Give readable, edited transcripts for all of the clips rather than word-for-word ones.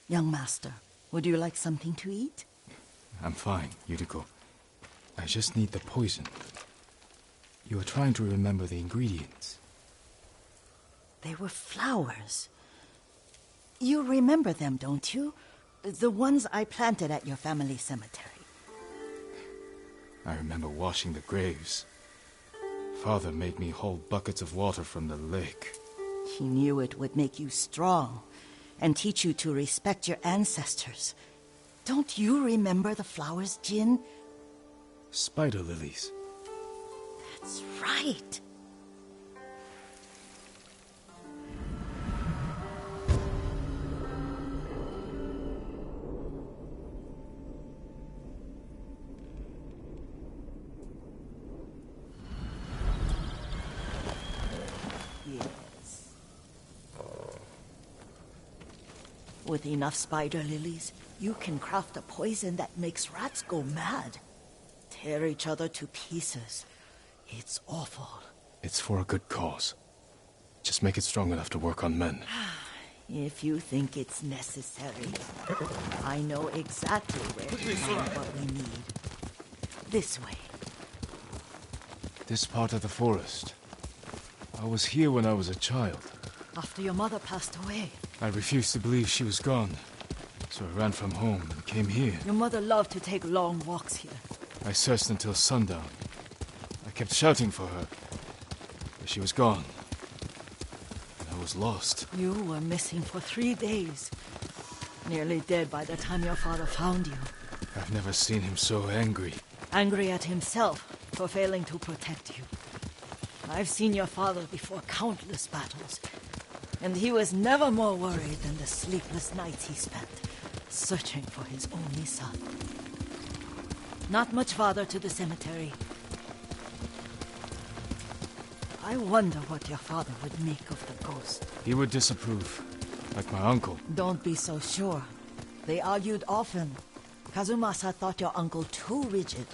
Young master, would you like something to eat? I'm fine, Yuriko. I just need the poison. You are trying to remember the ingredients. They were flowers. You remember them, don't you? The ones I planted at your family cemetery. I remember washing the graves. Father made me hold buckets of water from the lake. He knew it would make you strong and teach you to respect your ancestors. Don't you remember the flowers, Jin? Spider lilies. That's right. With enough spider lilies, you can craft a poison that makes rats go mad. Tear each other to pieces. It's awful. It's for a good cause. Just make it strong enough to work on men. If you think it's necessary, I know exactly where to find what we need. This way. This part of the forest. I was here when I was a child. After your mother passed away. I refused to believe she was gone, so I ran from home and came here. Your mother loved to take long walks here. I searched until sundown. I kept shouting for her, but she was gone. And I was lost. You were missing for 3 days. Nearly dead by the time your father found you. I've never seen him so angry. Angry at himself for failing to protect you. I've seen your father before countless battles. And he was never more worried than the sleepless nights he spent searching for his only son. Not much farther to the cemetery. I wonder what your father would make of the ghost. He would disapprove, like my uncle. Don't be so sure. They argued often. Kazumasa thought your uncle too rigid,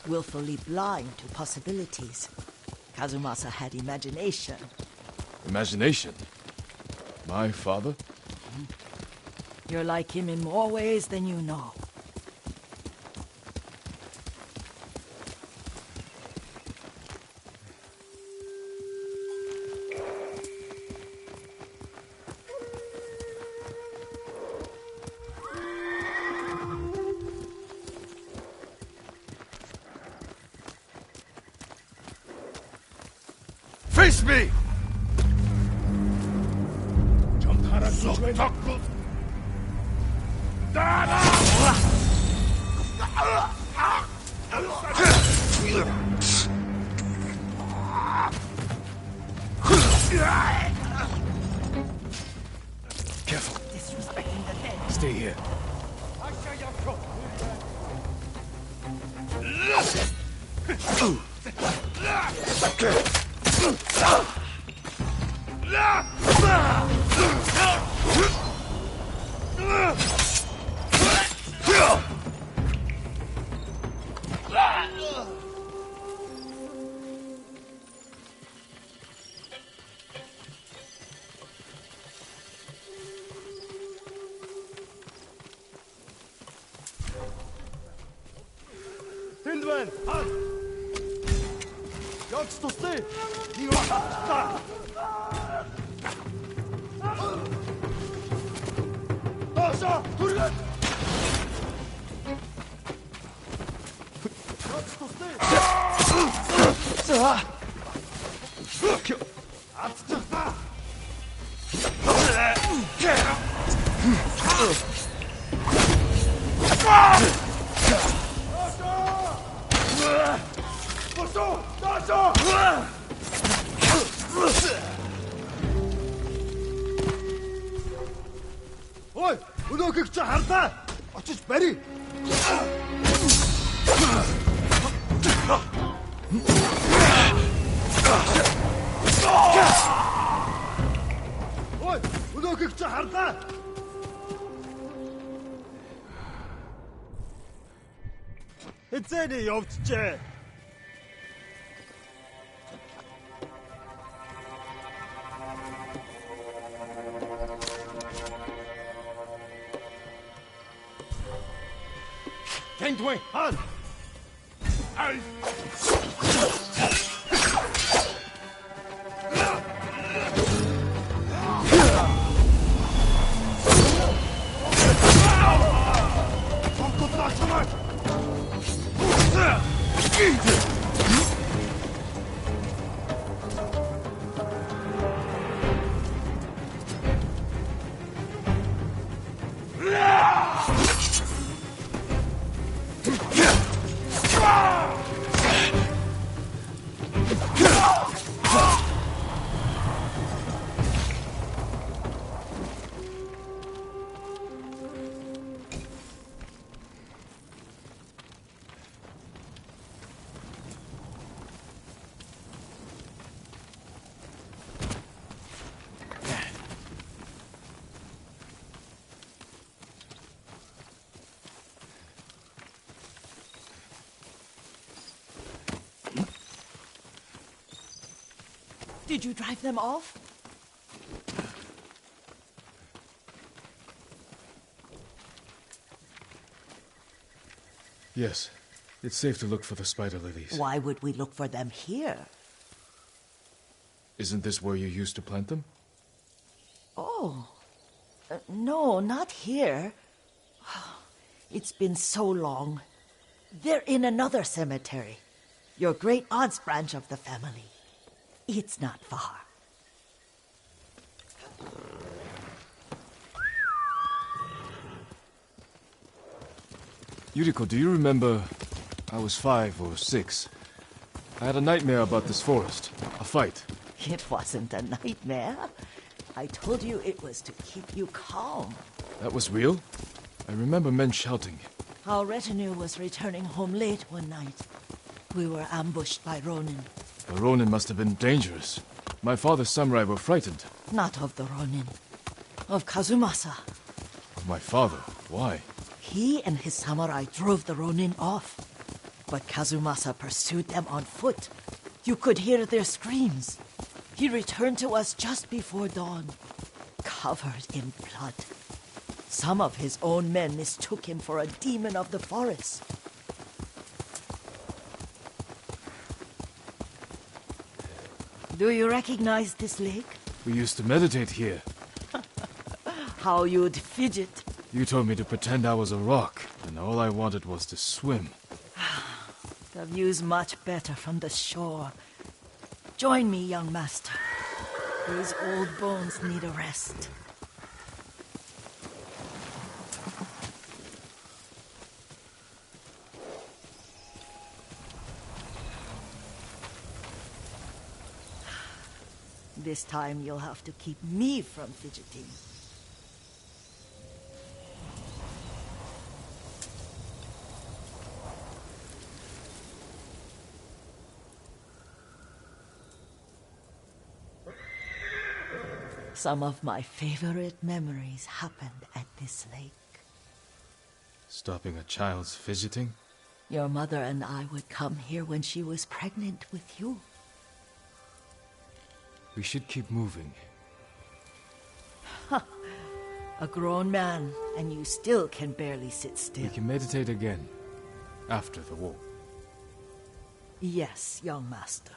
willfully blind to possibilities. Kazumasa had imagination. Imagination? My father? You're like him in more ways than you know. Face me! Careful. Disrespecting the dead. Stay here. Hindman! Явж туслая! Нэг болчихлоо! Доошоо! Түргэн! Явж туслая! За! Авчихлаа! Ой, өнөөхийг чи харлаа. Очиж барь. Ой, өнөөхийг чи харлаа. Эцэний явцжээ. Tánh thôi, Han! Ai! Không có ta cho mày! Did you drive them off? Yes. It's safe to look for the spider lilies. Why would we look for them here? Isn't this where you used to plant them? Oh. No, not here. It's been so long. They're in another cemetery. Your great aunt's branch of the family. It's not far. Yuriko, do you remember? I was 5 or 6. I had a nightmare about this forest. A fight. It wasn't a nightmare. I told you it was to keep you calm. That was real? I remember men shouting. Our retinue was returning home late one night. We were ambushed by Ronin. The Ronin must have been dangerous. My father's samurai were frightened. Not of the Ronin. Of Kazumasa. Of my father? Why? He and his samurai drove the Ronin off. But Kazumasa pursued them on foot. You could hear their screams. He returned to us just before dawn, covered in blood. Some of his own men mistook him for a demon of the forest. Do you recognize this lake? We used to meditate here. How you'd fidget. You told me to pretend I was a rock, and all I wanted was to swim. The view's much better from the shore. Join me, young master. These old bones need a rest. This time you'll have to keep me from fidgeting. Some of my favorite memories happened at this lake. Stopping a child's fidgeting? Your mother and I would come here when she was pregnant with you. We should keep moving. A grown man, and you still can barely sit still. We can meditate again. After the war. Yes, young master.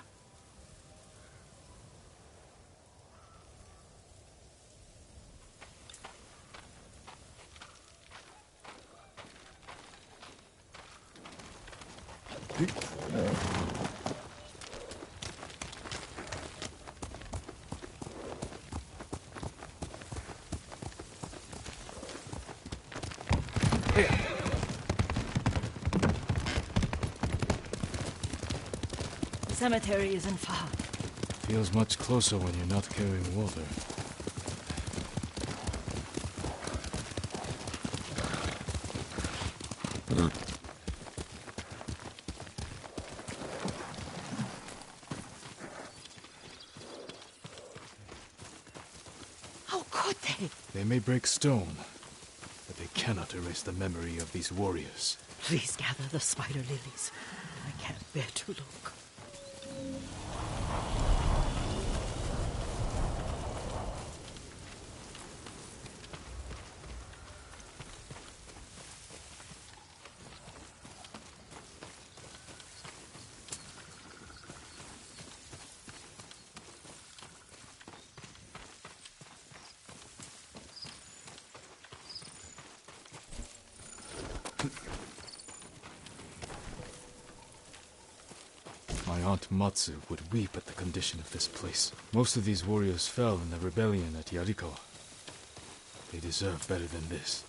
The cemetery isn't far. Feels much closer when you're not carrying water. How could they? They may break stone, but they cannot erase the memory of these warriors. Please gather the spider lilies. I can't bear to look. My aunt Matsu would weep at the condition of this place. Most of these warriors fell in the rebellion at Yarikawa. They deserve better than this.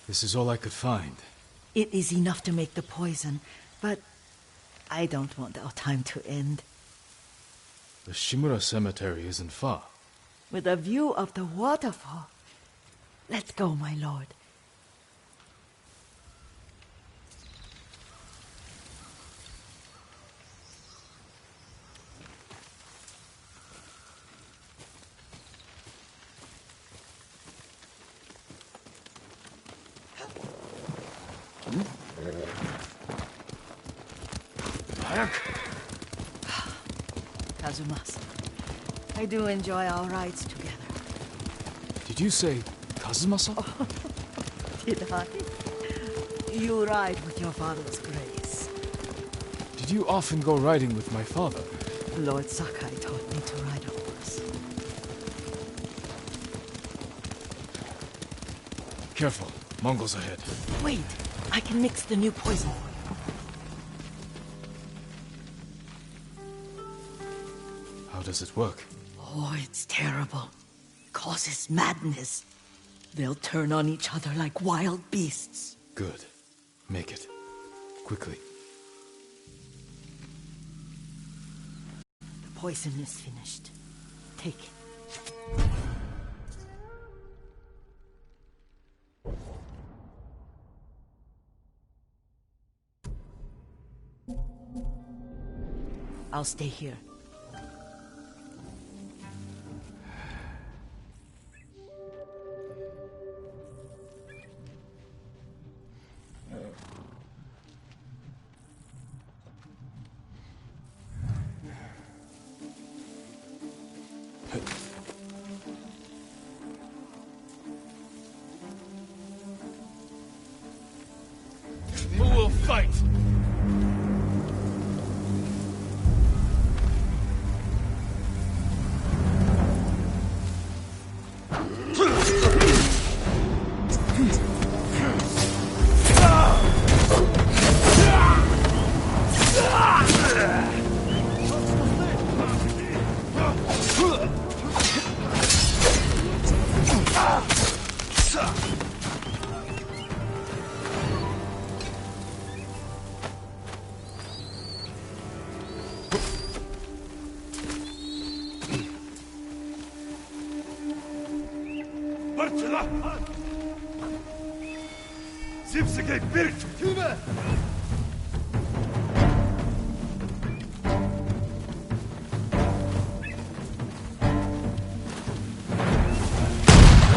This is all I could find. It is enough to make the poison, but I don't want our time to end. The Shimura Cemetery isn't far. With a view of the waterfall. Let's go, my lord. Kazumasa, I do enjoy our rides together. Did you say Kazumasa? Did I? You ride with your father's grace. Did you often go riding with my father? Lord Sakai taught me to ride a horse. Careful, Mongols ahead. Wait, I can mix the new poison for you. How does it work? Oh, it's terrible. Causes madness. They'll turn on each other like wild beasts. Good. Make it. Quickly. The poison is finished. Take it. I'll stay here. Who will fight? Zipsige Birk! Tüme!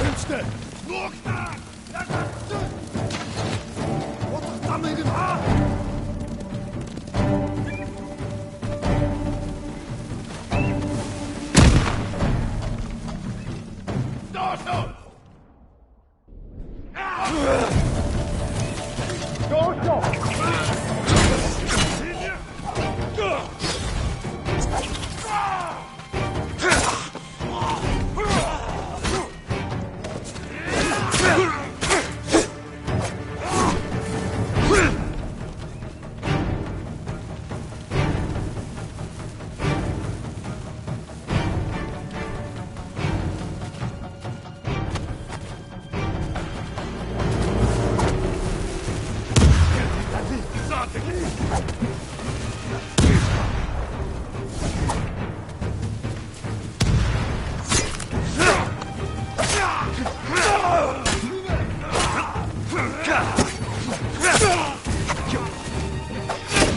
Önste! Nokta! Yaklaştın! Otukta mıydın ha?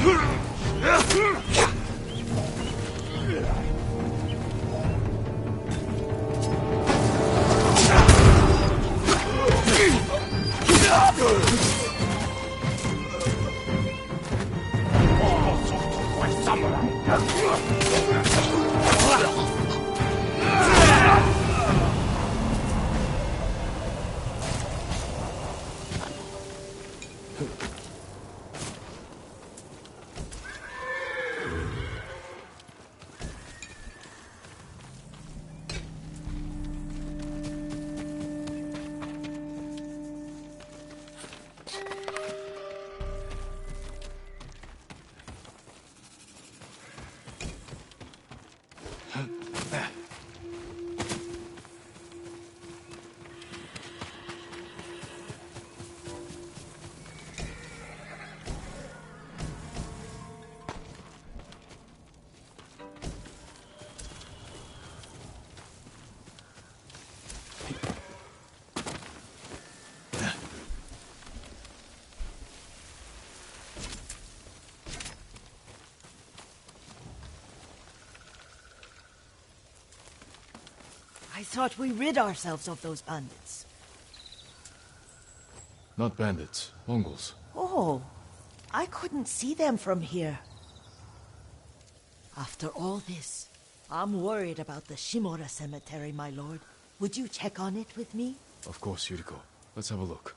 Dur! I thought we rid ourselves of those bandits. Not bandits, Mongols. Oh, I couldn't see them from here. After all this, I'm worried about the Shimura cemetery, my lord. Would you check on it with me? Of course, Yuriko. Let's have a look.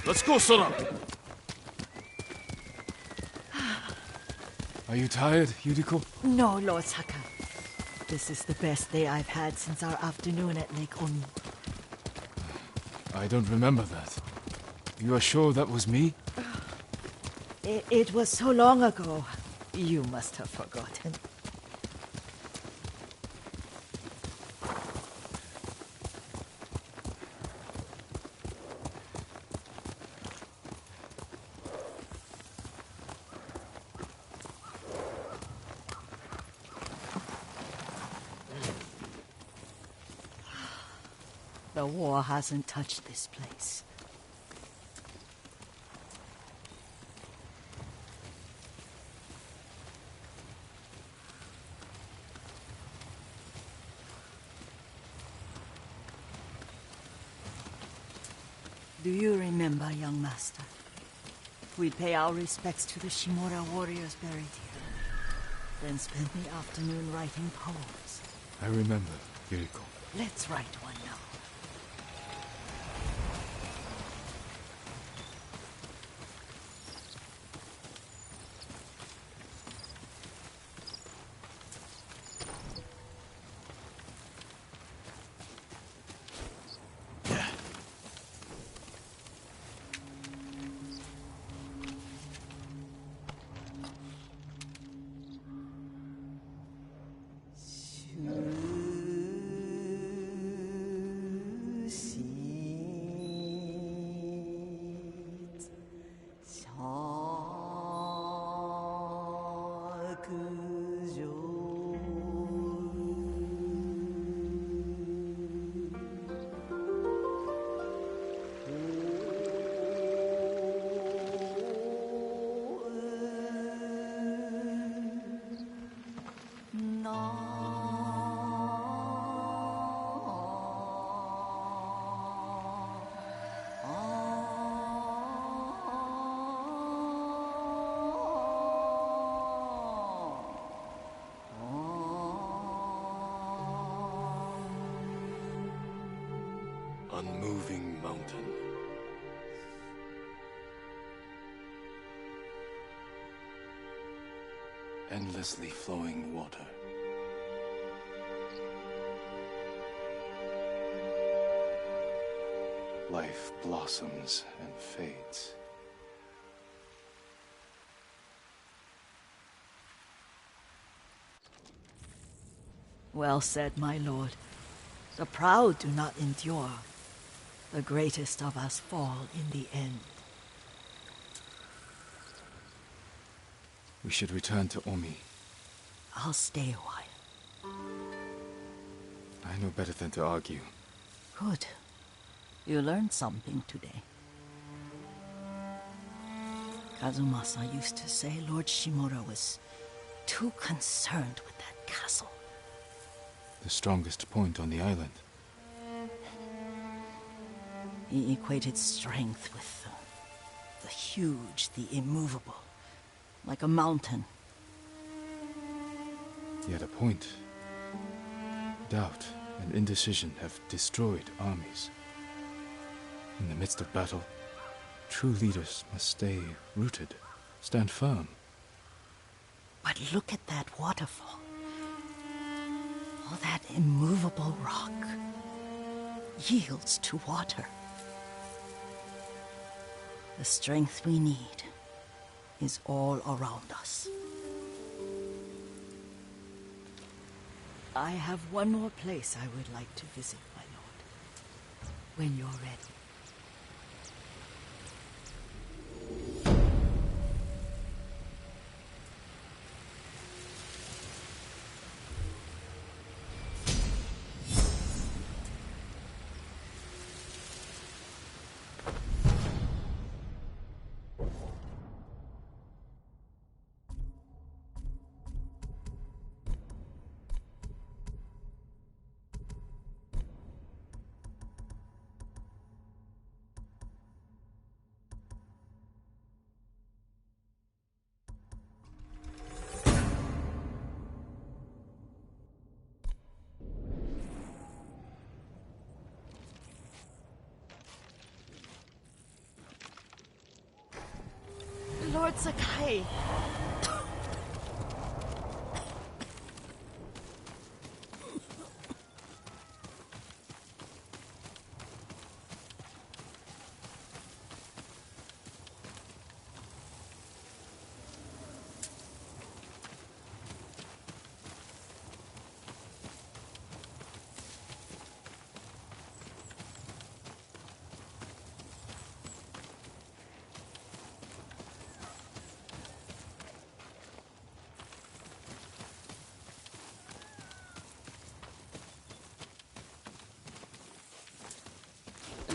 Let's go, Sora! Are you tired, Yuriko? No, Lord Saka. This is the best day I've had since our afternoon at Lake Oni. I don't remember that. You are sure that was me? It was so long ago. You must have forgotten. The war hasn't touched this place. Do you remember, young master? We'd pay our respects to the Shimura warriors buried here, then spend the afternoon writing poems. I remember, Yuriko. Let's write one now. Unmoving mountain. Endlessly flowing water. Life blossoms and fades. Well said, my lord. The proud do not endure. The greatest of us fall in the end. We should return to Omi. I'll stay a while. I know better than to argue. Good. You learned something today. Kazumasa used to say Lord Shimura was too concerned with that castle. The strongest point on the island. He equated strength with the huge, the immovable, like a mountain. Yet a point. Doubt and indecision have destroyed armies. In the midst of battle, true leaders must stay rooted, stand firm. But look at that waterfall. All that immovable rock. yields to water. The strength we need is all around us. I have one more place I would like to visit, my lord. When you're ready. Lord Sakai.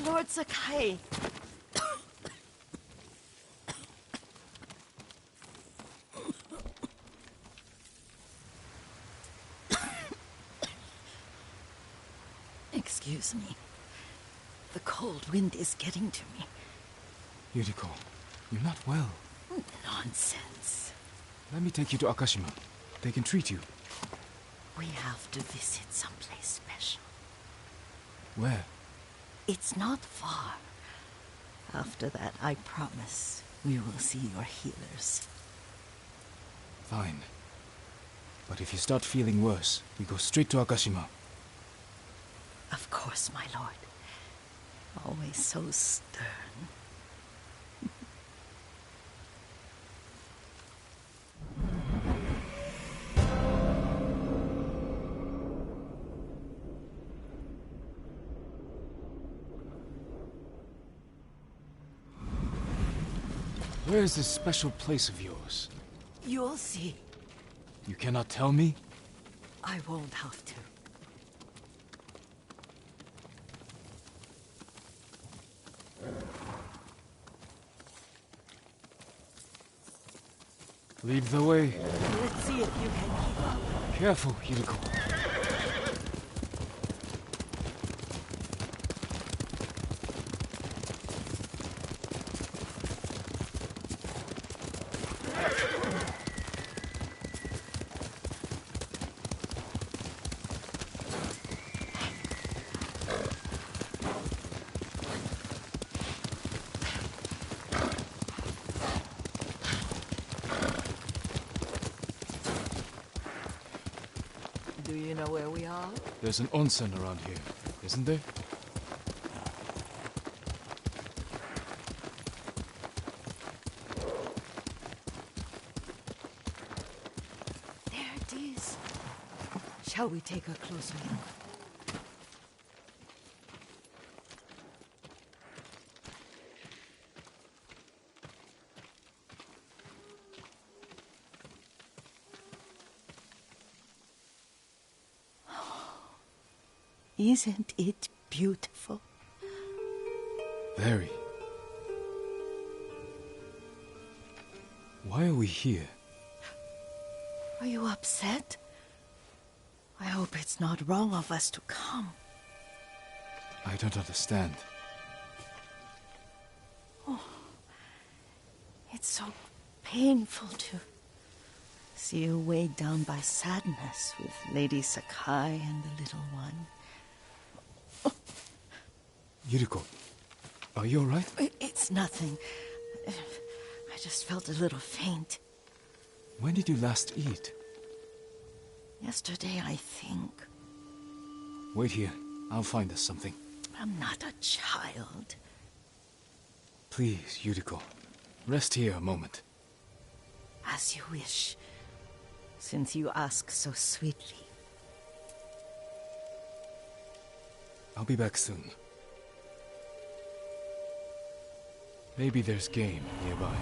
Lord Sakai. Excuse me. The cold wind is getting to me. Yuriko, you're not well. Nonsense. Let me take you to Akashima. They can treat you. We have to visit someplace special. Where? It's not far. After that, I promise we will see your healers. Fine. But if you start feeling worse, we go straight to Akashima. Of course, my lord. Always so stern. Where is this special place of yours? You'll see. You cannot tell me? I won't have to. Lead the way. Let's see if you can keep up. Careful, Yuriko. Do you know where we are? There's an onsen around here, isn't there? There it is. Shall we take a closer look? Isn't it beautiful? Very. Why are we here? Are you upset? I hope it's not wrong of us to come. I don't understand. It's so painful to see you weighed down by sadness with Lady Sakai and the little one. Yuriko, are you alright? It's nothing. I just felt a little faint. When did you last eat? Yesterday, I think. Wait here. I'll find us something. I'm not a child. Please, Yuriko. Rest here a moment. As you wish, since you ask so sweetly. I'll be back soon. Maybe there's game nearby.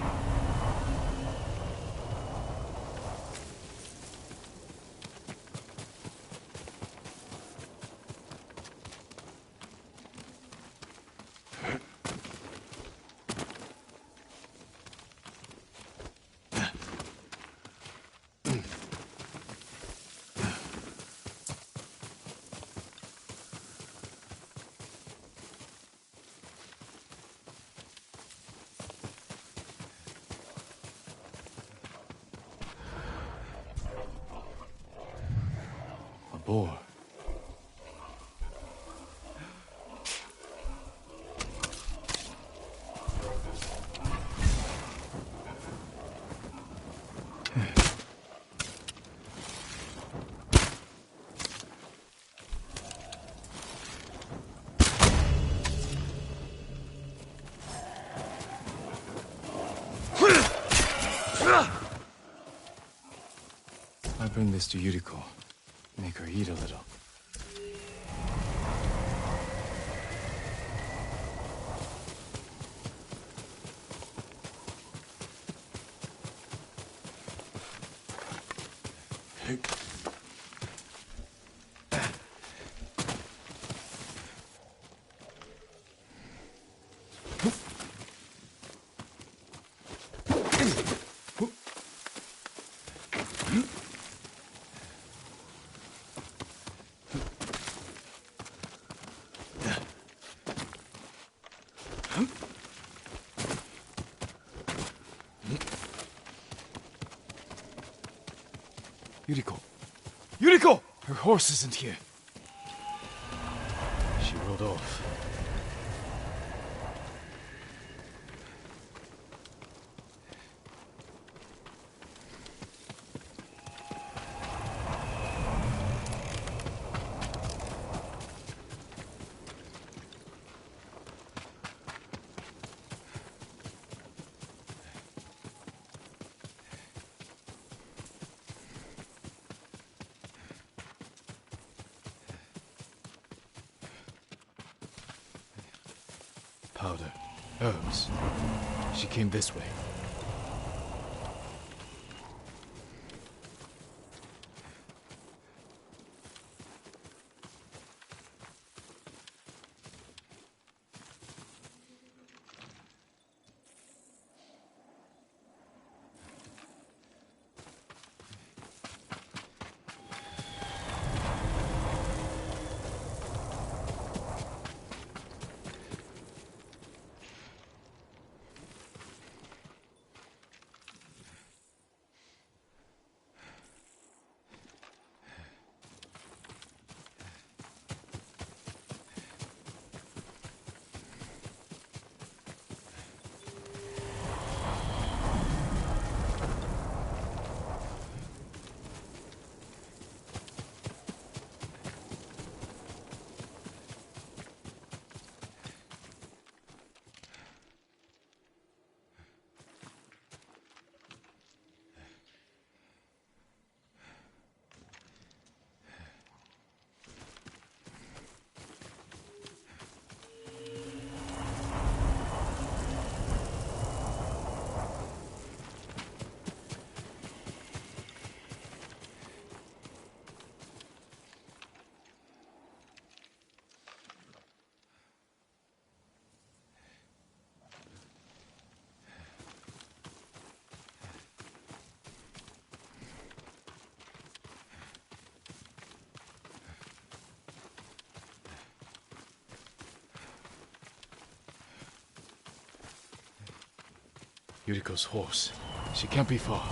Boar. I bring this to Yuriko. Make her eat a little. Yuriko! Yuriko! Her horse isn't here. She rode off. Powder. Herbs. She came this way. Yuriko's horse. She can't be far.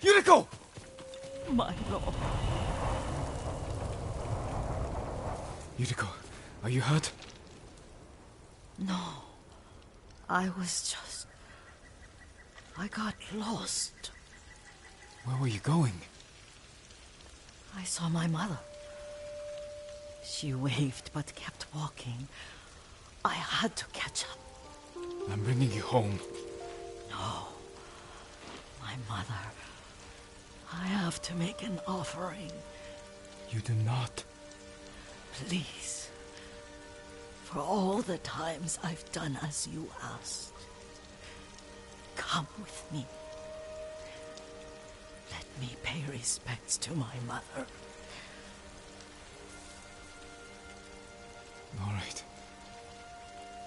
Yuriko! My lord. Yuriko, are you hurt? No. I got lost. Where were you going? I saw my mother. She waved but kept walking. I had to catch up. I'm bringing you home. No. My mother. I have to make an offering. You do not. Please. For all the times I've done as you asked. Come with me. Let me pay respects to my mother. All right.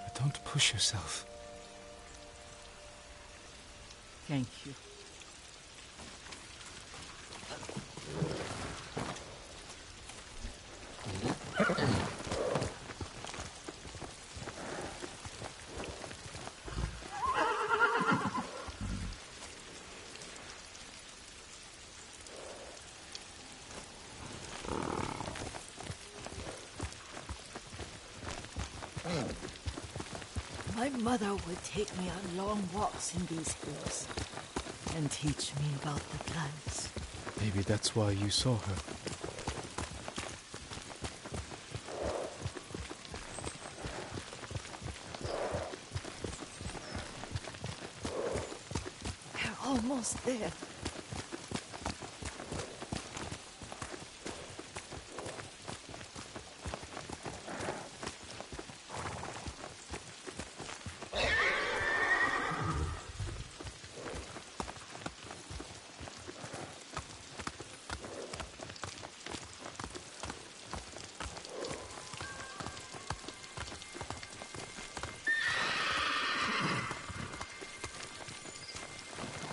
But don't push yourself. Thank you. My mother would take me on long walks in these hills and teach me about the plants. Maybe that's why you saw her. We're almost there.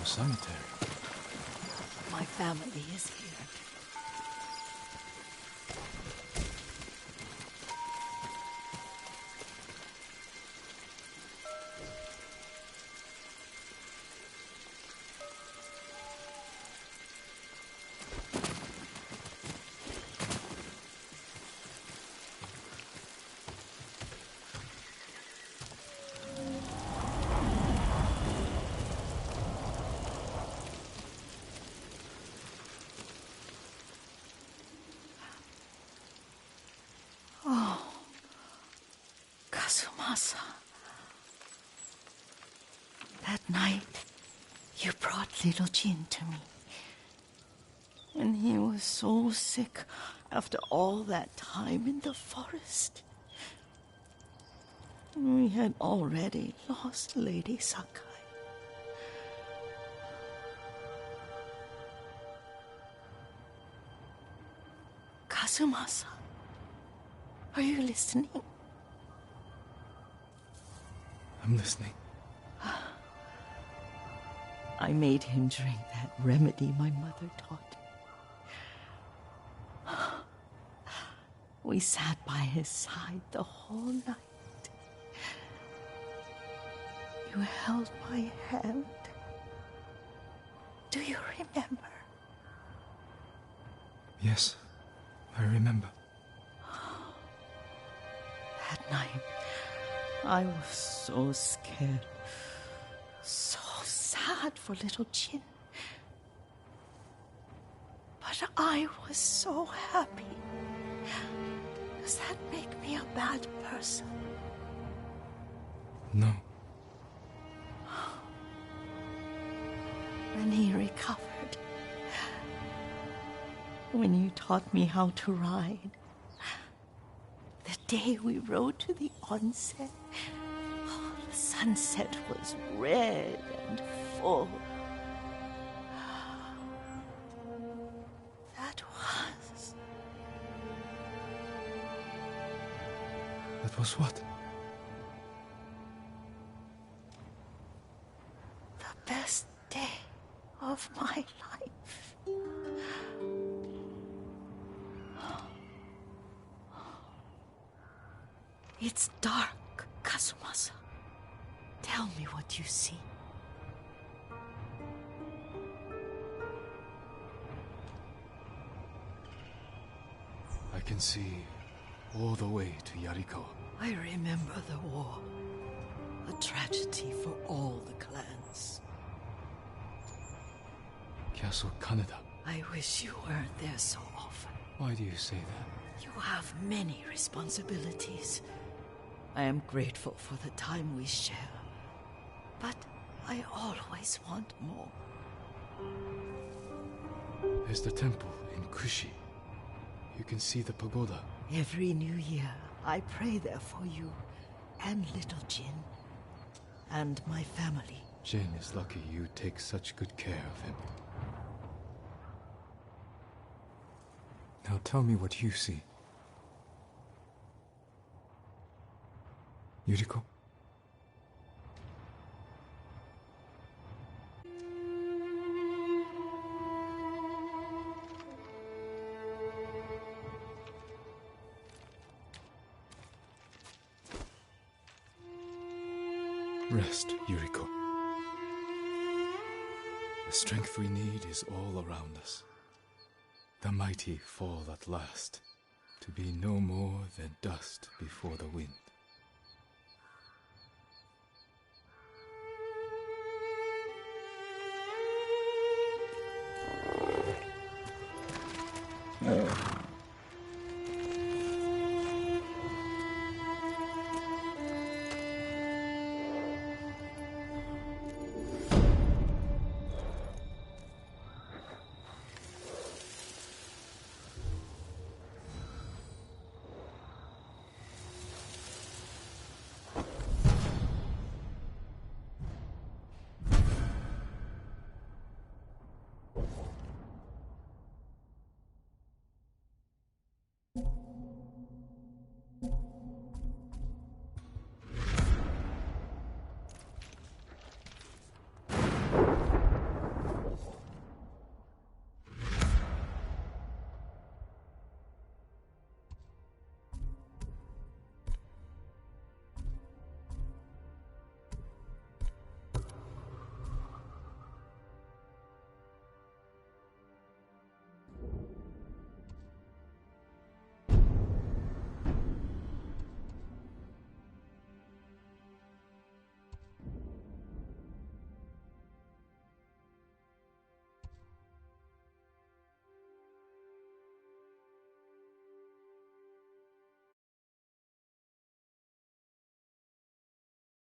Cemetery. My family is here. Tsushima. That night, you brought little Jin to me. And he was so sick after all that time in the forest. We had already lost Lady Sakai. Kazumasa, are you listening? I'm listening. I made him drink that remedy my mother taught him. We sat by his side the whole night. You held my hand. Do you remember? Yes, I remember. That night, I was so scared, so sad for little Jin. But I was so happy. Does that make me a bad person? No. When he recovered, when you taught me how to ride, the day we rode to the onsen, the sunset was red and full. That was what? The best day of my life. It's dark, Kazumasa. Tell me what you see. can see all the way to Yarikawa. I remember the war. A tragedy for all the clans. Castle Kaneda. I wish you weren't there so often. Why do you say that? You have many responsibilities. I am grateful for the time we share. But I always want more. There's the temple in Kushi. You can see the pagoda. Every new year, I pray there for you and little Jin and my family. Jin is lucky you take such good care of him. Now tell me what you see. Yuriko? Rest, Yuriko. The strength we need is all around us. The mighty fall at last, to be no more than dust before the wind. Oh.